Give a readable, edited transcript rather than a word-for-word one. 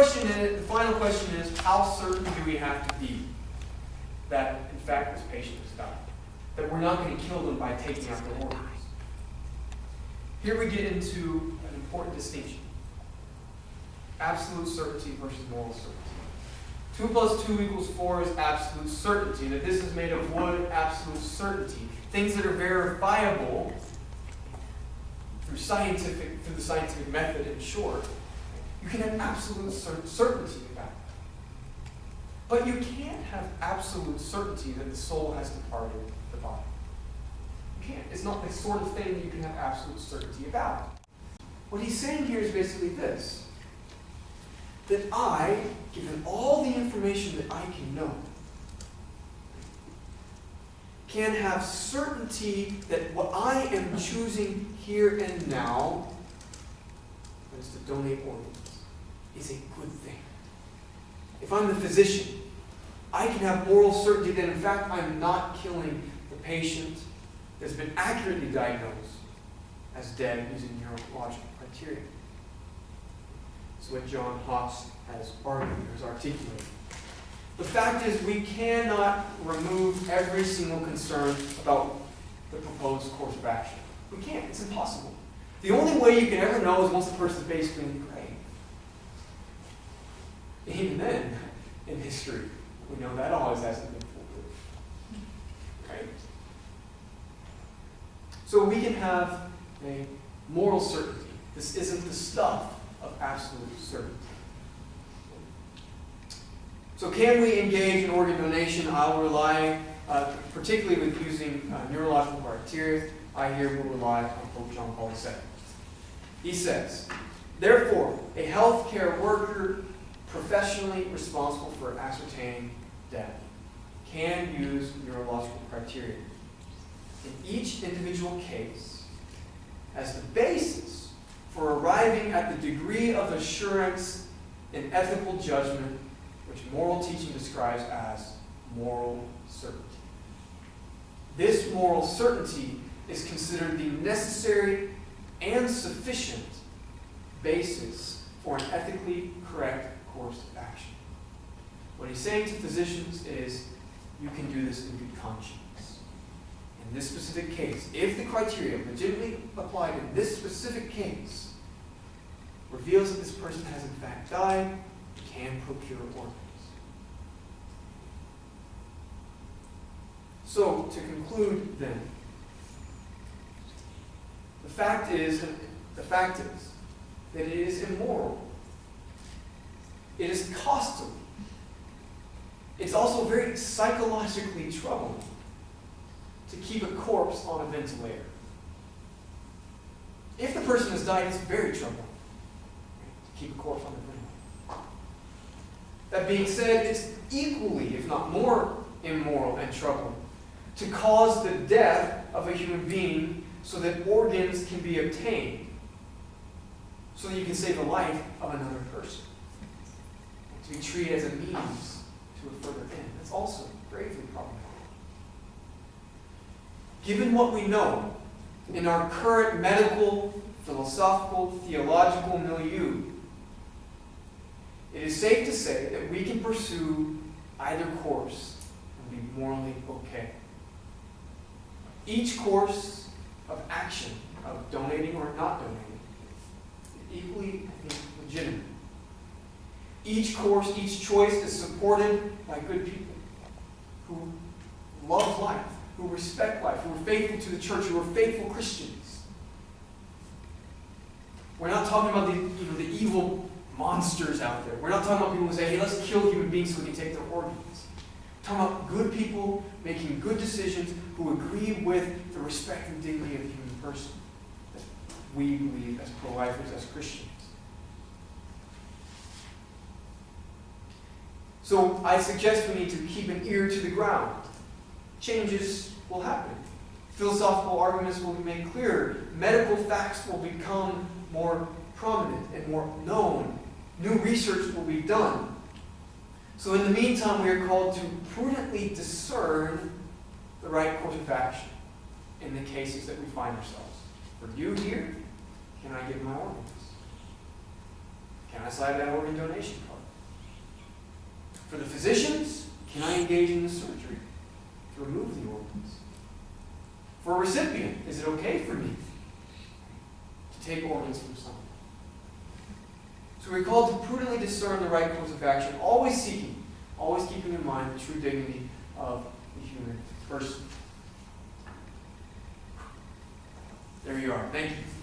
the final question is, how certain do we have to be that, in fact, this patient has died? That we're not going to kill them by taking out their organs? Here we get into an important distinction. Absolute certainty versus moral certainty. 2 plus 2 equals 4 is absolute certainty. That this is made of wood, absolute certainty. Things that are verifiable through the scientific method, in short, you can have absolute certainty about it. But you can't have absolute certainty that the soul has departed the body. You can't. It's not the sort of thing that you can have absolute certainty about. What he's saying here is basically this. That I, given all the information that I can know, can have certainty that what I am choosing here and now, that is to donate organs, is a good thing. If I'm the physician, I can have moral certainty that in fact I'm not killing the patient that's been accurately diagnosed as dead using neurological criteria. That's what John Haas has argued, has articulated. The fact is, we cannot remove every single concern about the proposed course of action. We can't. It's impossible. The only way you can ever know is once the person's basically in the grave. Even then, in history, we know that always hasn't been foolproof. Right? So we can have a moral certainty. This isn't the stuff of absolute certainty. So can we engage in organ donation? I'll rely, particularly with using neurological criteria, I here will rely on Pope John Paul II. He says, therefore, a healthcare worker professionally responsible for ascertaining death can use neurological criteria in each individual case as the basis for arriving at the degree of assurance in ethical judgment which moral teaching describes as moral certainty. This moral certainty is considered the necessary and sufficient basis for an ethically correct course of action. What he's saying to physicians is, you can do this in good conscience. In this specific case, if the criteria legitimately applied in this specific case reveals that this person has in fact died, you can procure organs. So, to conclude then, the fact is that it is immoral. It is costly. It's also very psychologically troubling to keep a corpse on a ventilator. If the person has died, it's very troubling to keep a corpse on a ventilator. That being said, it's equally, if not more, immoral and troubling to cause the death of a human being so that organs can be obtained, so that you can save the life of another person. To be treated as a means to a further end. That's also gravely problematic. Given what we know in our current medical, philosophical, theological milieu, it is safe to say that we can pursue either course and be morally okay. Each course of action, of donating or not donating, is equally, I think, legitimate. Each course, each choice is supported by good people who love life, who respect life, who are faithful to the church, who are faithful Christians. We're not talking about the evil monsters out there. We're not talking about people who say, hey, let's kill human beings so we can take their organs. We're talking about good people making good decisions who agree with the respect and dignity of the human person that we believe as pro-lifers, as Christians. So I suggest we need to keep an ear to the ground. Changes will happen. Philosophical arguments will be made clearer. Medical facts will become more prominent and more known. New research will be done. So in the meantime, we are called to prudently discern the right course of action in the cases that we find ourselves. For you here, can I give my organs? Can I sign that organ donation card? For the physicians, can I engage in the surgery to remove the organs? For a recipient, is it okay for me to take organs from someone? So we're called to prudently discern the right course of action, always keeping in mind the true dignity of the human person. There you are. Thank you.